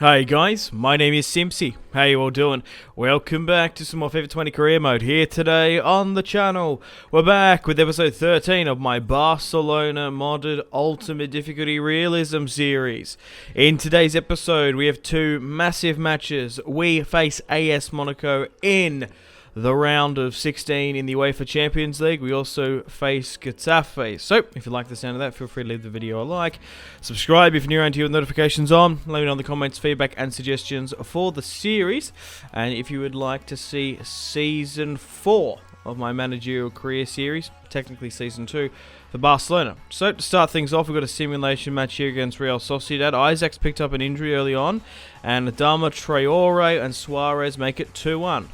Hey guys, my name is Simpzy. How you all doing? Welcome back to some more FIFA 20 career mode here today on the channel. We're back with episode 13 of my Barcelona modded ultimate difficulty realism series. In today's episode we have two massive matches. We face AS Monaco in the round of 16 in the UEFA Champions League. We also face Getafe. So, if you like the sound of that, feel free to leave the video a like. Subscribe if you're new around here with notifications on. Let me know in the comments feedback and suggestions for the series. And if you would like to see Season 4 of my managerial career series, technically Season 2, for Barcelona. So, to start things off, we've got a simulation match here against Real Sociedad. Isaac's picked up an injury early on, and Adama Traore and Suarez make it 2-1.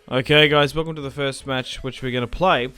Okay guys, welcome to the first match which we're going to play.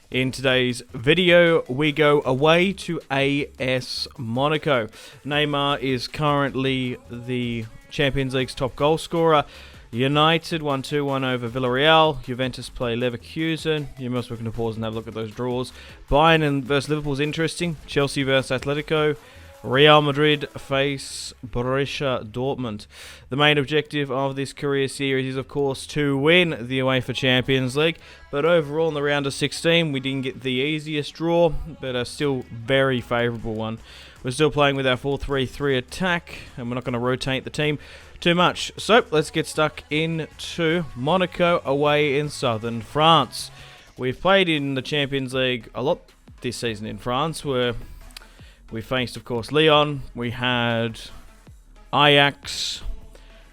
In today's video, we go away to AS Monaco. Neymar is currently the Champions League's top goal scorer. United won 2-1 over Villarreal. Juventus play Leverkusen. You're most welcome to pause and have a look at those draws. Bayern versus Liverpool is interesting. Chelsea versus Atletico. Real Madrid face Borussia Dortmund. The main objective of this career series is, of course, to win the UEFA Champions League. But overall, in the round of 16, we didn't get the easiest draw, but a still very favourable one. We're still playing with our 4-3-3 attack, and we're not going to rotate the team too much. So, let's get stuck into Monaco away in southern France. We've played in the Champions League a lot this season in France, where we faced, of course, Lyon. We had Ajax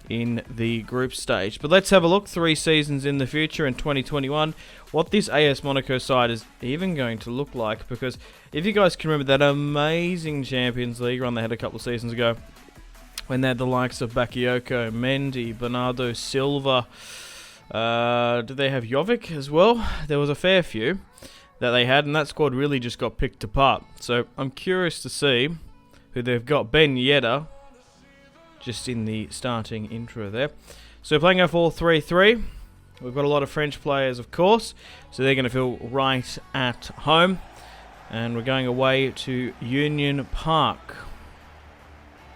in the group stage. But let's have a look 3 seasons in the future in 2021, what this AS Monaco side is even going to look like. Because if you guys can remember that amazing Champions League run they had a couple of seasons ago, when they had the likes of Bakayoko, Mendy, Bernardo Silva, did they have Jovic as well? There was a fair few that they had, and that squad really just got picked apart. So I'm curious to see who they've got. Ben Yedder, just in the starting intro there. So playing our 4-3-3. We've got a lot of French players, of course, so they're going to feel right at home. And we're going away to Union Park.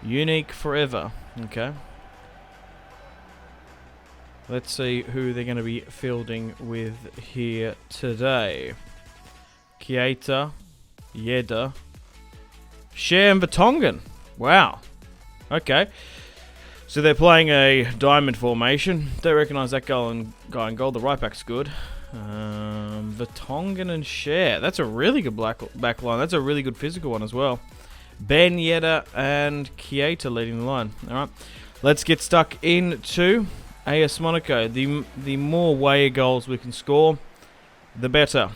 Unique forever. Okay. Let's see who they're going to be fielding with here today. Keita, Yedder, Cher and Vertonghen. Wow. Okay. So they're playing a diamond formation. Don't recognise that guy in goal. The right back's good. Vertonghen and Cher. That's a really good back line. That's a really good physical one as well. Ben Yedder and Keita leading the line. Alright. Let's get stuck into AS Monaco. The more away goals we can score, the better.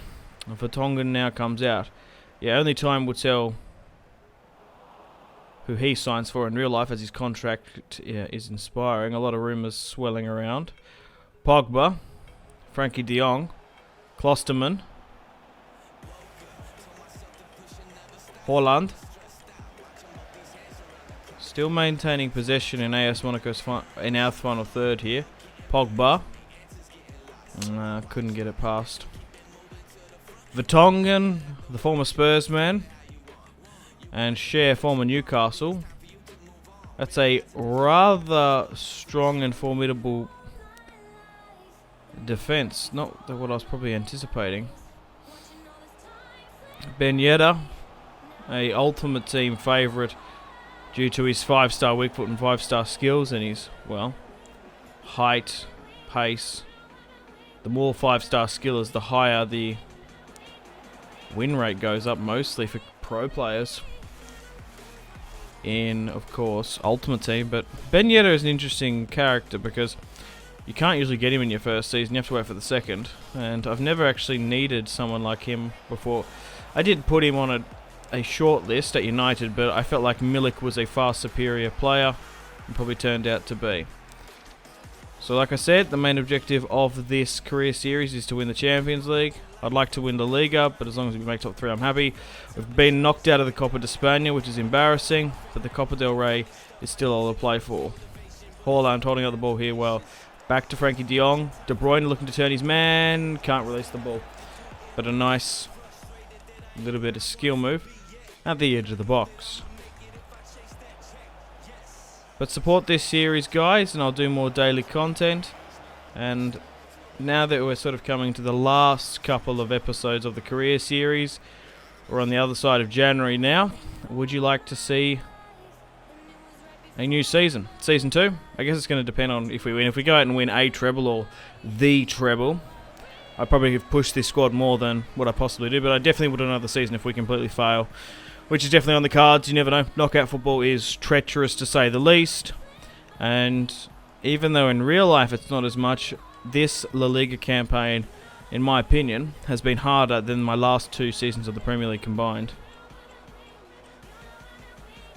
Vertonghen now comes out. Yeah, only time will tell who he signs for in real life, as his contract is inspiring. A lot of rumours swelling around. Pogba, Frankie de Jong, Klosterman, Haaland. Still maintaining possession in AS Monaco's in our final third here. Pogba. Couldn't get it past. Vertonghen, the former Spurs man, and Cher, former Newcastle. That's a rather strong and formidable defence. Not what I was probably anticipating. Ben Yedder, a ultimate team favourite due to his 5-star weak foot and 5-star skills and his, well, height, pace. The more 5-star skill is, the higher the win rate goes up, mostly for pro players in, of course, Ultimate Team. But Ben Yedder is an interesting character because you can't usually get him in your first season. You have to wait for the second. And I've never actually needed someone like him before. I did put him on a short list at United, but I felt like Milik was a far superior player and probably turned out to be. So like I said, the main objective of this career series is to win the Champions League. I'd like to win the Liga, but as long as we make top 3, I'm happy. We've been knocked out of the Copa de España, which is embarrassing, but the Copa del Rey is still all to play for. Haaland holding out the ball here well. Back to Frankie de Jong. De Bruyne looking to turn his man. Can't release the ball. But a nice little bit of skill move at the edge of the box. But support this series, guys, and I'll do more daily content. And now that we're sort of coming to the last couple of episodes of the career series, we're on the other side of January now. Would you like to see a new season? Season 2? I guess it's going to depend on if we win. If we go out and win a treble or the treble, I probably have pushed this squad more than what I possibly do, but I definitely would another season if we completely fail, which is definitely on the cards. You never know. Knockout football is treacherous to say the least, and even though in real life it's not as much, this La Liga campaign, in my opinion, has been harder than my last 2 seasons of the Premier League combined.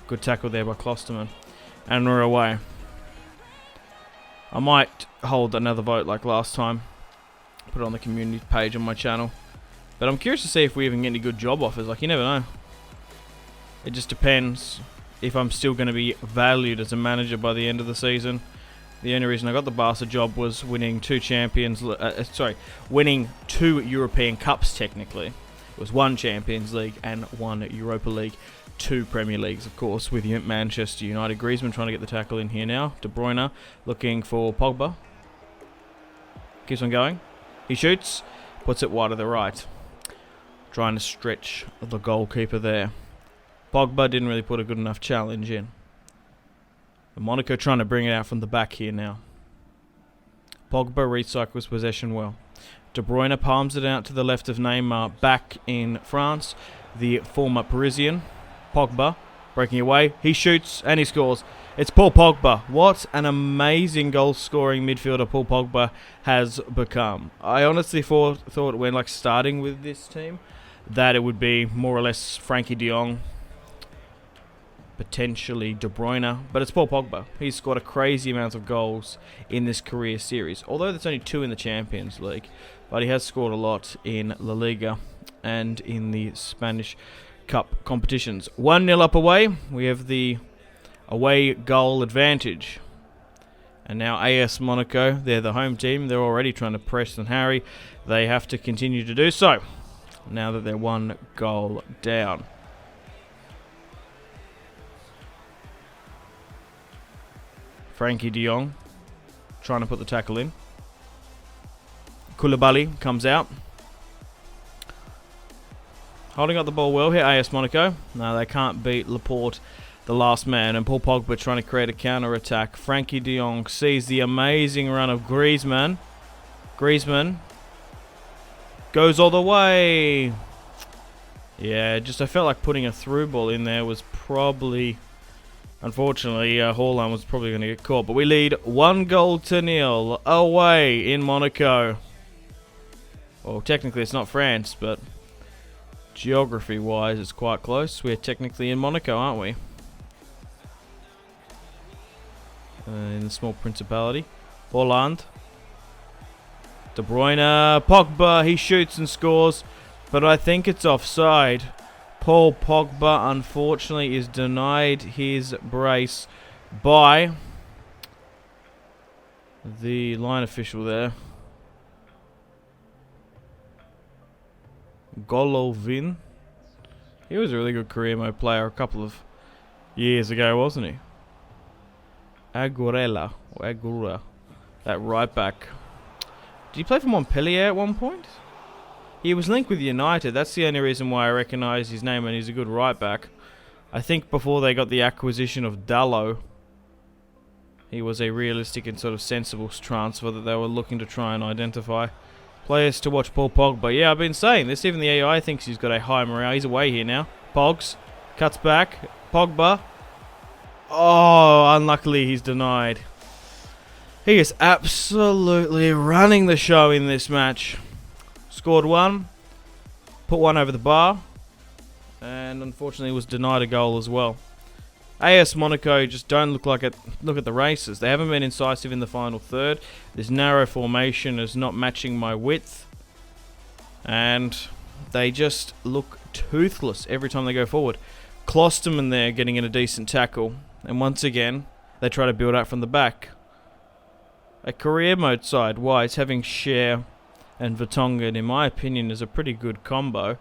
Good tackle there by Klosterman. And we're away. I might hold another vote like last time. Put it on the community page on my channel. But I'm curious to see if we even get any good job offers. Like, you never know. It just depends if I'm still going to be valued as a manager by the end of the season. The only reason I got the Barca job was winning 2 winning 2 European Cups technically. It was 1 Champions League and 1 Europa League. 2 Premier Leagues, of course, with Manchester United. Griezmann trying to get the tackle in here now. De Bruyne looking for Pogba. Keeps on going. He shoots. Puts it wide to the right. Trying to stretch the goalkeeper there. Pogba didn't really put a good enough challenge in. And Monaco trying to bring it out from the back here now. Pogba recycles possession well. De Bruyne palms it out to the left of Neymar, back in France. The former Parisian. Pogba breaking away. He shoots and he scores. It's Paul Pogba. What an amazing goal-scoring midfielder Paul Pogba has become. I honestly thought when starting with this team that it would be more or less Frankie de Jong, potentially De Bruyne, but it's Paul Pogba. He's scored a crazy amount of goals in this career series, although there's only 2 in the Champions League, but he has scored a lot in La Liga and in the Spanish Cup competitions. 1-0 up away. We have the away goal advantage. And now AS Monaco, they're the home team. They're already trying to press and harry. They have to continue to do so now that they're 1 goal down. Frankie de Jong trying to put the tackle in. Koulibaly comes out. Holding up the ball well here, AS Monaco. No, they can't beat Laporte, the last man. And Paul Pogba trying to create a counter-attack. Frankie de Jong sees the amazing run of Griezmann. Griezmann goes all the way. Yeah, I felt like putting a through ball in there was probably... Unfortunately, Haaland was probably going to get caught. But we lead 1-0 away in Monaco. Well, technically it's not France, but... geography-wise, it's quite close. We're technically in Monaco, aren't we? In the small principality. Haaland. De Bruyne. Pogba. He shoots and scores. But I think it's offside. Paul Pogba, unfortunately, is denied his brace by the line official there. Golovin. He was a really good career mode player a couple of years ago, wasn't he? Agurela. Or Agura. That right back. Did he play for Montpellier at one point? He was linked with United. That's the only reason why I recognise his name, and he's a good right back. I think before they got the acquisition of Dalot, he was a realistic and sort of sensible transfer that they were looking to try and identify. Players to watch Paul Pogba. Yeah, I've been saying this. Even the AI thinks he's got a high morale. He's away here now. Pogs. Cuts back. Pogba. Oh, unluckily he's denied. He is absolutely running the show in this match. Scored 1. Put 1 over the bar. And unfortunately was denied a goal as well. AS Monaco just don't look like it. Look at the races. They haven't been incisive in the final third. This narrow formation is not matching my width. And they just look toothless every time they go forward. Klosterman there getting in a decent tackle. And once again, they try to build out from the back. A career mode side, wise, having Cher and Vertonghen, in my opinion, is a pretty good combo.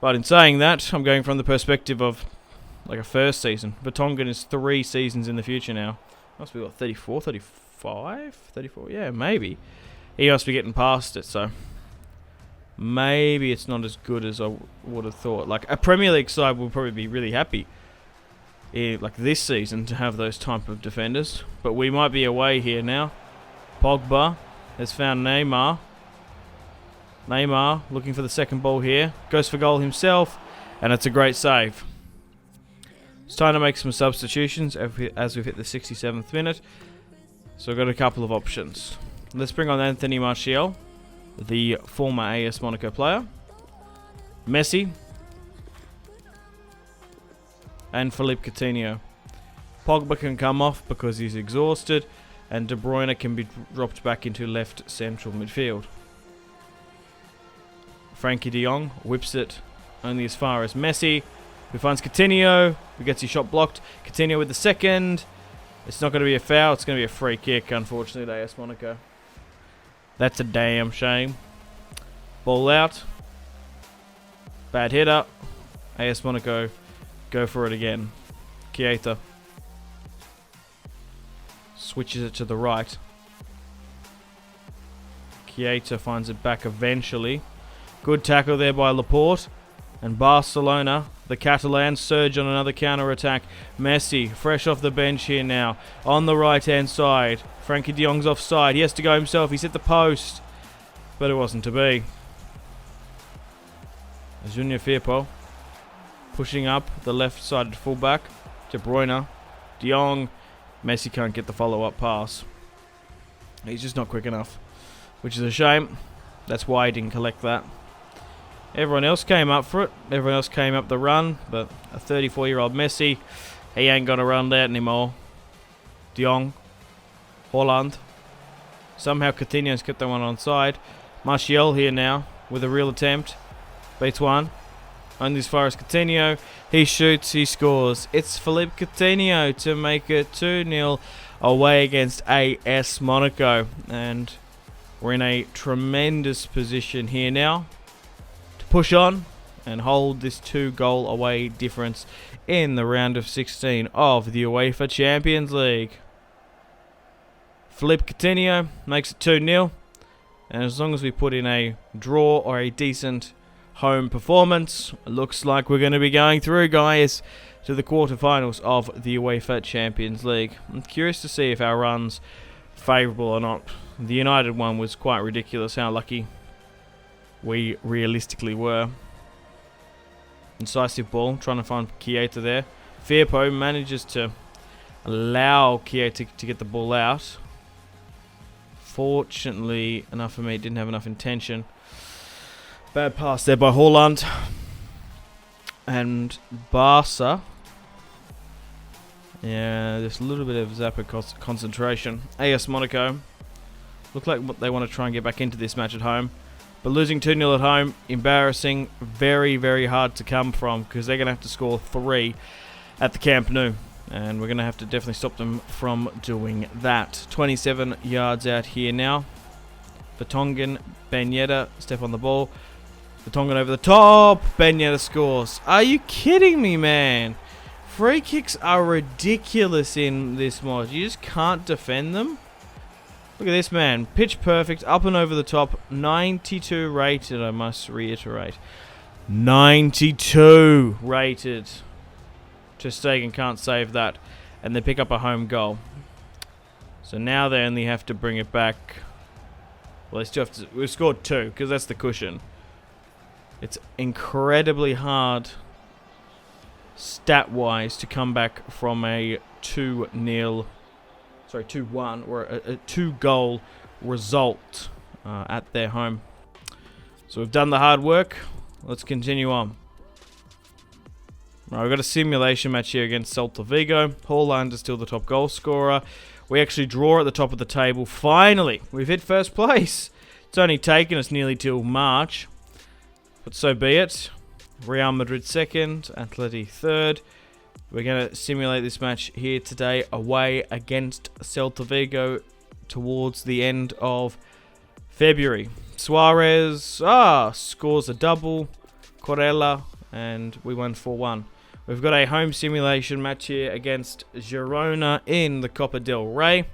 But in saying that, I'm going from the perspective of like a first season. Vertonghen is 3 seasons in the future now. Must be, what, 34, 35, 34? Yeah, maybe. He must be getting past it, so maybe it's not as good as I would have thought. Like, a Premier League side will probably be really happy, like this season, to have those type of defenders. But we might be away here now. Pogba has found Neymar. Neymar looking for the second ball here. Goes for goal himself, and it's a great save. It's time to make some substitutions as we've hit the 67th minute. So we've got a couple of options. Let's bring on Anthony Martial, the former AS Monaco player. Messi. And Philippe Coutinho. Pogba can come off because he's exhausted, and De Bruyne can be dropped back into left central midfield. Frankie de Jong whips it only as far as Messi, who finds Coutinho, who gets his shot blocked. Coutinho with the second. It's not going to be a foul, it's going to be a free kick, unfortunately, to AS Monaco. That's a damn shame. Ball out. Bad header. AS Monaco go for it again. Keita switches it to the right. Keita finds it back eventually. Good tackle there by Laporte. And Barcelona, the Catalans, surge on another counter-attack. Messi, fresh off the bench here now. On the right-hand side. Frankie de Jong's offside. He has to go himself. He's hit the post. But it wasn't to be. Junior Firpo pushing up the left-sided fullback. De Bruyne. De Jong. Messi can't get the follow-up pass. He's just not quick enough, which is a shame. That's why he didn't collect that. Everyone else came up for it. Everyone else came up the run, but a 34-year-old Messi, he ain't gonna run that anymore. De Jong, Holland. Somehow Coutinho's kept that one onside. Martial here now with a real attempt. Beats one. Only as far as Coutinho. He shoots, he scores. It's Philippe Coutinho to make it 2-0 away against AS Monaco. And we're in a tremendous position here now to push on and hold this 2-goal away difference in the round of 16 of the UEFA Champions League. Philippe Coutinho makes it 2-0. And as long as we put in a draw or a decent home performance, it looks like we're going to be going through, guys, to the quarterfinals of the UEFA Champions League. I'm curious to see if our run's favourable or not. The United one was quite ridiculous how lucky we realistically were. Incisive ball, trying to find Keita there. Firpo manages to allow Keita to get the ball out. Fortunately enough for me, didn't have enough intention. Bad pass there by Holland. And Barca. Yeah, there's a little bit of Zappa concentration. AS Monaco. Look like they want to try and get back into this match at home. But losing 2-0 at home, embarrassing. Very, very hard to come from, because they're going to have to score 3 at the Camp Nou. And we're going to have to definitely stop them from doing that. 27 yards out here now. Vertonghen, Ben Yedder, step on the ball. Vertonghen over the top. Ben Yedder scores. Are you kidding me, man? Free kicks are ridiculous in this mod. You just can't defend them. Look at this, man. Pitch perfect, up and over the top. 92 rated, I must reiterate. 92 rated. Ter Stegen can't save that. And they pick up a home goal. So now they only have to bring it back. Well, they still have to. We've scored 2, because that's the cushion. It's incredibly hard, stat-wise, to come back from a 2-1, or a 2-goal result at their home. So we've done the hard work. Let's continue on. Right, we've got a simulation match here against Celta Vigo. Holland is still the top goal scorer. We actually draw at the top of the table. Finally, we've hit first place. It's only taken us nearly till March, but so be it. Real Madrid second, Atleti third. We're going to simulate this match here today away against Celta Vigo towards the end of February. Suarez scores a double. Corella, and we won 4-1. We've got a home simulation match here against Girona in the Copa del Rey.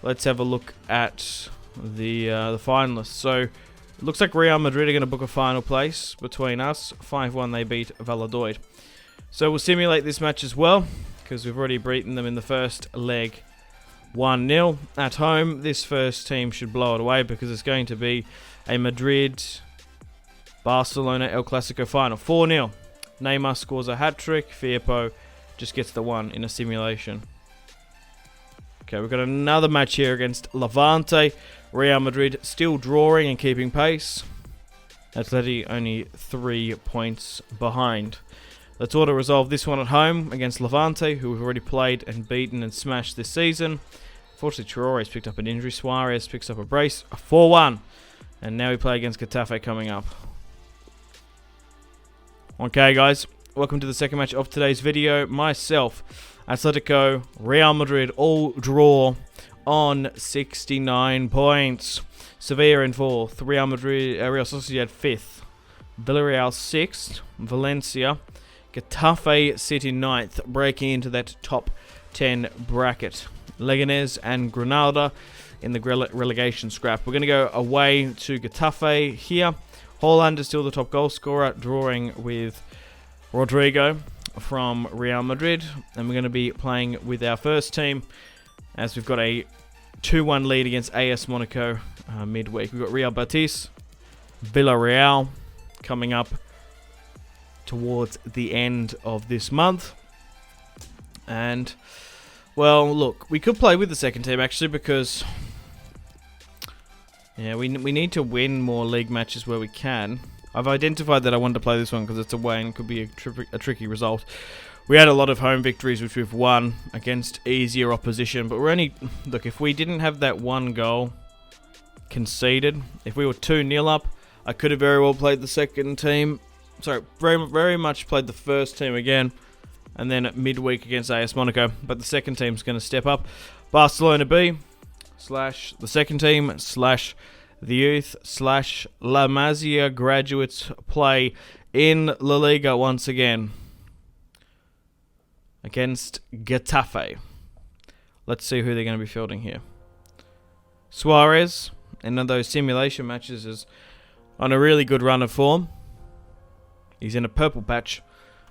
Let's have a look at the finalists. So, it looks like Real Madrid are going to book a final place between us. 5-1 they beat Valladolid. So we'll simulate this match as well, because we've already beaten them in the first leg 1-0 at home. This first team should blow it away because it's going to be a Madrid-Barcelona El Clasico final. 4-0. Neymar scores a hat-trick. Firpo just gets the one in a simulation. Okay, we've got another match here against Levante. Real Madrid still drawing and keeping pace. Atleti only 3 points behind. Let's auto-resolve this one at home against Levante, who we've already played and beaten and smashed this season. Unfortunately, Traore's picked up an injury. Suarez picks up a brace. A 4-1. And now we play against Getafe coming up. Okay, guys. Welcome to the second match of today's video. Myself, Atletico, Real Madrid, all draw on 69 points. Sevilla in 4th. Real Sociedad 5th. Villarreal 6th. Valencia. Getafe sit in 9th, breaking into that top 10 bracket. Leganés and Granada in the relegation scrap. We're going to go away to Getafe here. Haaland is still the top goal scorer, drawing with Rodrigo from Real Madrid. And we're going to be playing with our first team, as we've got a 2-1 lead against AS Monaco midweek. We've got Real Betis, Villarreal coming up towards the end of this month. And, well, look, we could play with the second team, actually, because yeah, we need to win more league matches where we can. I've identified that I wanted to play this one because it's away and could be a tricky result. We had a lot of home victories which we've won against easier opposition, but we're only... Look, if we didn't have that one goal conceded, if we were 2-0 up, I could have very well played the second team. Sorry, very much played the first team again, and then at midweek against AS Monaco. But the second team's going to step up. Barcelona B / the second team / the youth / La Masia graduates play in La Liga once again against Getafe. Let's see who they're going to be fielding here. Suarez, in those simulation matches, is on a really good run of form. He's in a purple patch,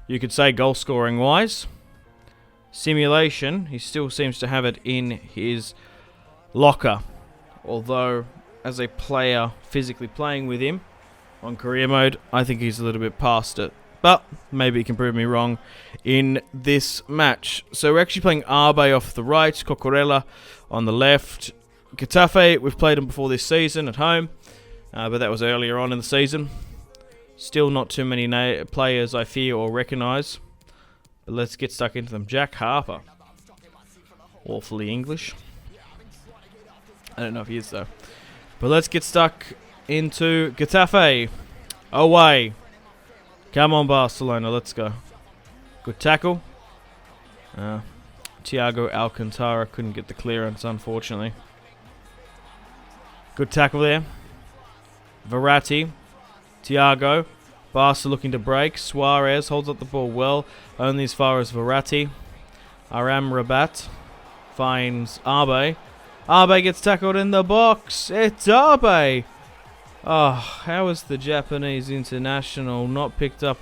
you could say, goal scoring wise. Simulation, he still seems to have it in his locker, although as a player physically playing with him on career mode, I think he's a little bit past it. But maybe he can prove me wrong in this match. So we're actually playing Arbe off the right, Cocorella on the left. Getafe, we've played him before this season at home, but that was earlier on in the season. Still not too many players I fear or recognise. But let's get stuck into them. Jack Harper. Awfully English. I don't know if he is though. But let's get stuck into Getafe. Away. Come on, Barcelona. Let's go. Good tackle. Thiago Alcantara couldn't get the clearance, unfortunately. Good tackle there. Verratti. Thiago. Barca looking to break. Suarez holds up the ball well, only as far as Verratti. Aram Rabat finds Arbe. Arbe gets tackled in the box. It's Arbe. Oh, how is the Japanese international not picked up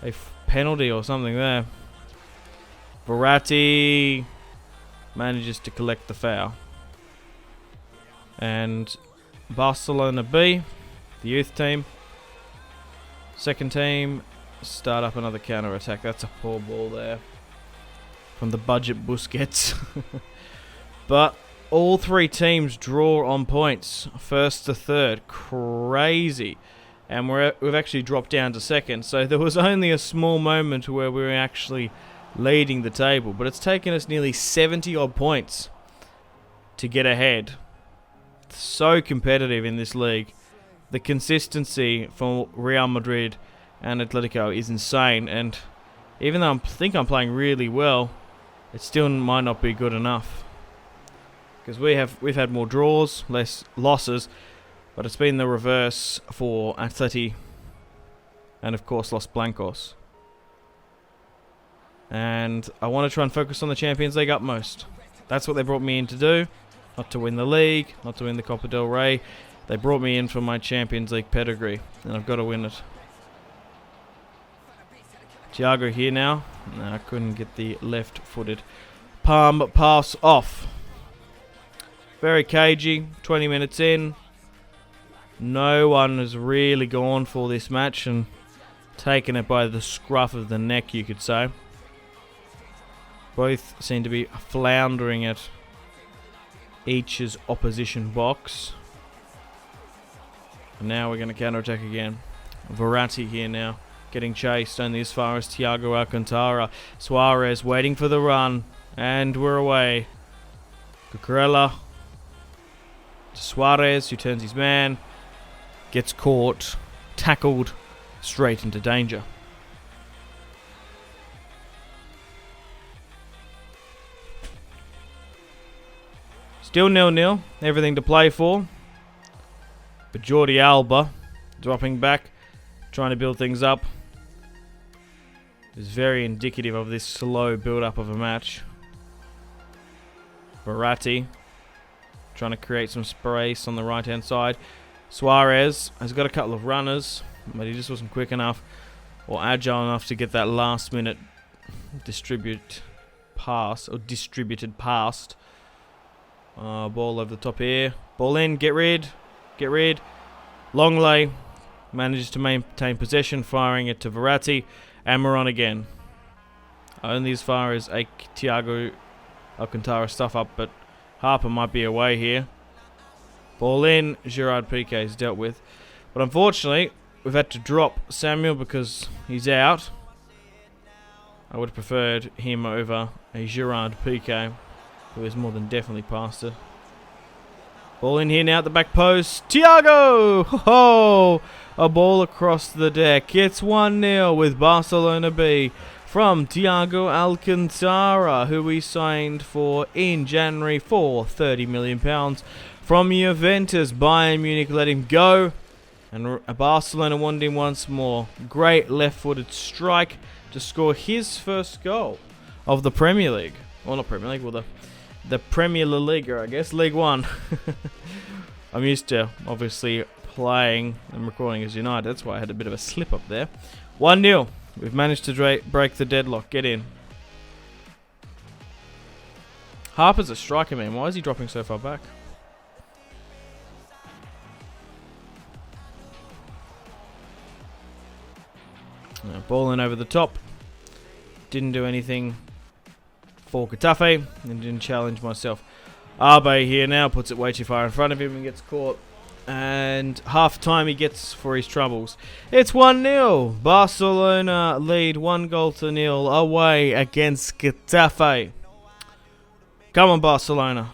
a penalty or something there? Verratti manages to collect the foul. And Barcelona B, the youth team. Second team, start up another counter-attack. That's a poor ball there from the budget Busquets. But all three teams draw on points, first to third. Crazy. And we've actually dropped down to second. So there was only a small moment where we were actually leading the table. But it's taken us nearly 70-odd points to get ahead. It's so competitive in this league. The consistency for Real Madrid and Atletico is insane, and even though I think I'm playing really well, it still might not be good enough. Because we've had more draws, less losses, but it's been the reverse for Atleti and of course Los Blancos. And I want to try and focus on the Champions League utmost. That's what they brought me in to do. Not to win the league, not to win the Copa del Rey. They brought me in for my Champions League pedigree, and I've got to win it. Thiago here now. No, I couldn't get the left-footed palm pass off. Very cagey. 20 minutes in. No one has really gone for this match and taken it by the scruff of the neck, you could say. Both seem to be floundering at each's opposition box. And now we're going to counter-attack again. Verratti here now, getting chased only as far as Thiago Alcantara. Suarez waiting for the run, and we're away. Cucurella to Suarez, who turns his man, gets caught, tackled, straight into danger. Still 0-0, everything to play for. But Jordi Alba, dropping back, trying to build things up, is very indicative of this slow build-up of a match. Verratti, trying to create some space on the right-hand side. Suarez has got a couple of runners, but he just wasn't quick enough or agile enough to get that last-minute distributed pass. Ball over the top here. Ball in, get rid. Longley manages to maintain possession, firing it to Verratti. And we're on again. Only as far as Thiago Alcantara stuff up, but Harper might be away here. Ball in, Gerard Piqué is dealt with. But unfortunately, we've had to drop Samuel because he's out. I would have preferred him over a Gerard Piqué, who is more than definitely past it. Ball in here now at the back post. Thiago! Oh, a ball across the deck. It's 1-0 with Barcelona B from Thiago Alcantara, who we signed for in January for £30 million from Juventus. Bayern Munich let him go, and Barcelona wanted him once more. Great left-footed strike to score his first goal of the Premier League. Well, not Premier League, well, the Premier La Liga, I guess, League One. I'm used to, obviously, playing and recording as United. That's why I had a bit of a slip up there. 1-0. We've managed to break the deadlock. Get in. Harper's a striker, man. Why is he dropping so far back? Ball in over the top. Didn't do anything for Getafe and didn't challenge myself. Arbe here now puts it way too far in front of him and gets caught. And half time he gets for his troubles. It's 1-0. Barcelona lead 1-0 away against Getafe. Come on, Barcelona.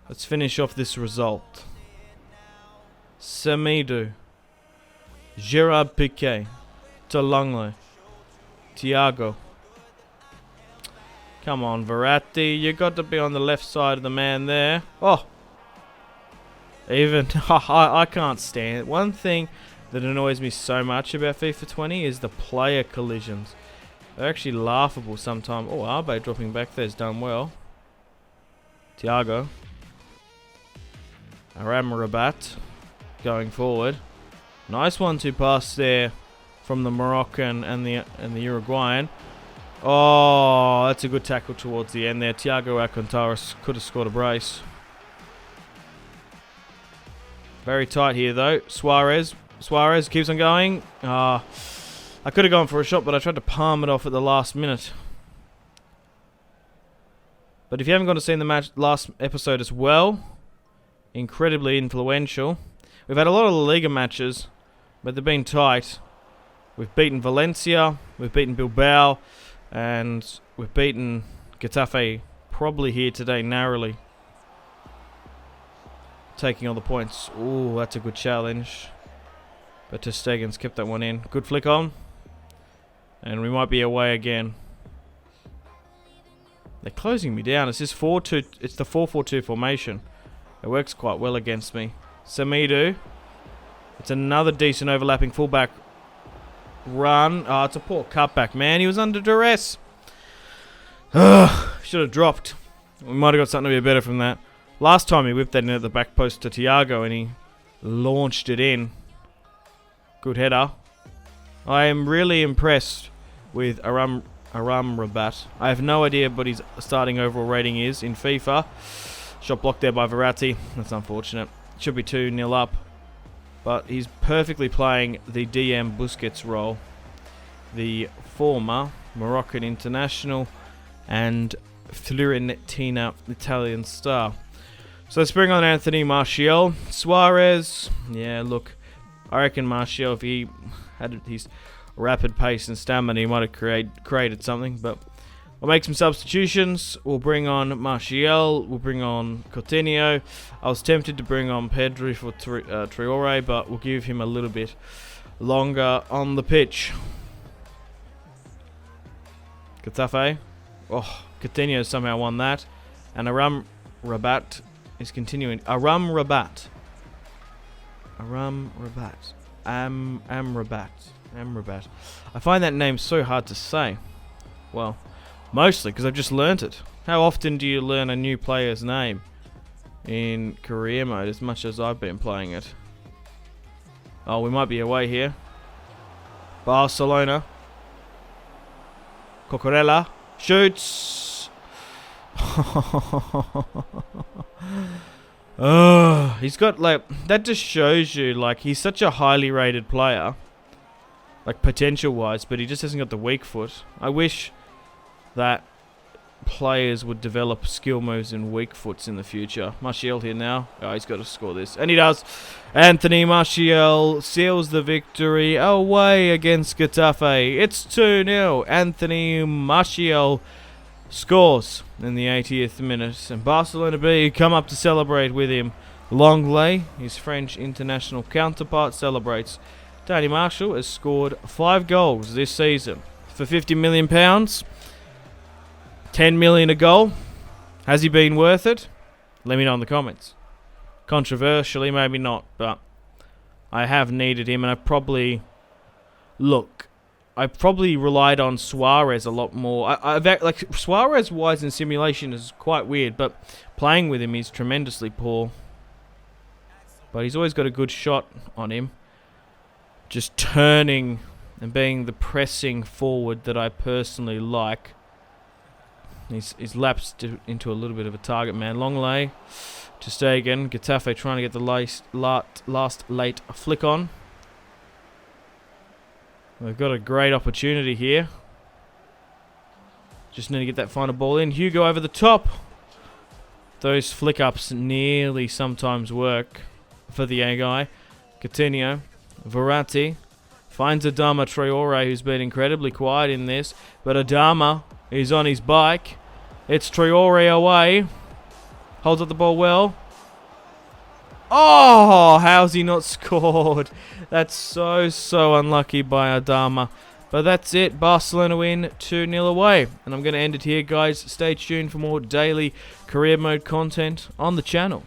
Let's finish off this result. Semedo, Gerard Piqué, Longley, Thiago. Come on, Verratti. You got to be on the left side of the man there. Oh. Even I can't stand it. One thing that annoys me so much about FIFA 20 is the player collisions. They're actually laughable sometimes. Oh, Arbe dropping back there has done well. Thiago. Rabat going forward. Nice 1-2 pass there from the Moroccan and the Uruguayan. Oh, that's a good tackle towards the end there. Thiago Alcantara could have scored a brace. Very tight here, though. Suarez keeps on going. I could have gone for a shot, but I tried to palm it off at the last minute. But if you haven't gone to see the last episode as well, incredibly influential. We've had a lot of La Liga matches, but they've been tight. We've beaten Valencia, we've beaten Bilbao, and we've beaten Getafe probably here today narrowly. Taking all the points. Ooh, that's a good challenge. But ter Stegen's kept that one in. Good flick on. And we might be away again. They're closing me down. It's this 4-2. It's the 4-4-2 formation. It works quite well against me. Semedo. It's another decent overlapping fullback. run. Oh, it's a poor cutback, man. He was under duress. Ugh, should have dropped. We might have got something to be better from that. Last time he whipped that in at the back post to Thiago and he launched it in. Good header. I am really impressed with Aram Rabat. I have no idea what his starting overall rating is in FIFA. Shot blocked there by Verratti. That's unfortunate. Should be 2-0 up. But he's perfectly playing the DM Busquets role. The former Moroccan international and Fiorentina Italian star. So let's bring on Anthony Martial. Suarez. Yeah, look. I reckon Martial, if he had his rapid pace and stamina, he might have created something. But we'll make some substitutions. We'll bring on Martial. We'll bring on Coutinho. I was tempted to bring on Pedri for Traore, but we'll give him a little bit longer on the pitch. Getafe. Oh, Coutinho somehow won that. And Aram Rabat is continuing. Aram Rabat. Amrabat. I find that name so hard to say. Well, mostly because I've just learnt it. How often do you learn a new player's name in career mode as much as I've been playing it? Oh, we might be away here. Barcelona. Cucurella shoots. Oh, he's got like, that just shows you like he's such a highly rated player, like potential wise, but he just hasn't got the weak foot. I wish that players would develop skill moves in weak foots in the future. Martial here now. Oh, he's got to score this, and he does. Anthony Martial seals the victory away against Getafe. It's 2-0. Anthony Martial scores in the 80th minute, and Barcelona B come up to celebrate with him. Longley, his French international counterpart, celebrates. Danny Marshall has scored 5 goals this season for £50 million. 10 million a goal. Has he been worth it? Let me know in the comments. Controversially, maybe not, but I have needed him, and I probably relied on Suarez a lot more. Like Suarez wise in simulation is quite weird, but playing with him he's tremendously poor. But he's always got a good shot on him. Just turning and being the pressing forward that I personally like. He's lapsed into a little bit of a target man. Long lay to Stegen. Getafe trying to get the last late flick on. We've got a great opportunity here. Just need to get that final ball in. Hugo over the top. Those flick ups nearly sometimes work for the A guy. Coutinho. Verratti finds Adama Traore, who's been incredibly quiet in this. But Adama is on his bike. It's Traore away. Holds up the ball well. Oh, how's he not scored? That's so unlucky by Adama. But that's it. Barcelona win 2-0 away. And I'm going to end it here, guys. Stay tuned for more daily career mode content on the channel.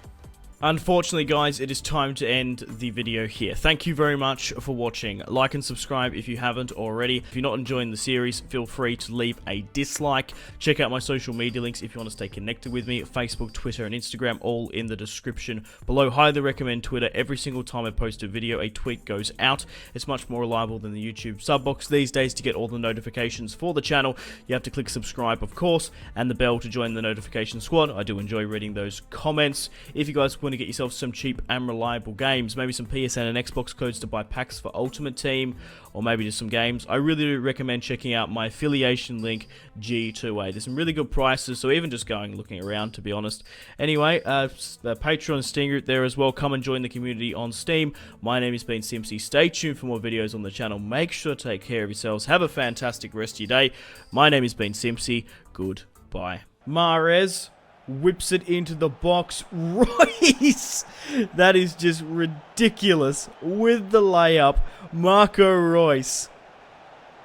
Unfortunately, guys, it is time to end the video here. Thank you very much for watching. Like and subscribe if you haven't already. If you're not enjoying the series, feel free to leave a dislike. Check out my social media links if you want to stay connected with me. Facebook, Twitter, and Instagram, all in the description below. Highly recommend Twitter. Every single time I post a video, a tweet goes out. It's much more reliable than the YouTube sub box these days. To get all the notifications for the channel, you have to click subscribe, of course, and the bell to join the notification squad. I do enjoy reading those comments. If you guys want to get yourself some cheap and reliable games, maybe some PSN and Xbox codes to buy packs for Ultimate Team, or maybe just some games, I really recommend checking out my affiliation link, G2A. There's some really good prices, so even just looking around, to be honest. Anyway, the Patreon and Steam group there as well. Come and join the community on Steam. My name has been Simpzy. Stay tuned for more videos on the channel. Make sure to take care of yourselves. Have a fantastic rest of your day. My name has been Simpzy. Goodbye. Mahrez whips it into the box. Royce! That is just ridiculous. With the layup, Marco Royce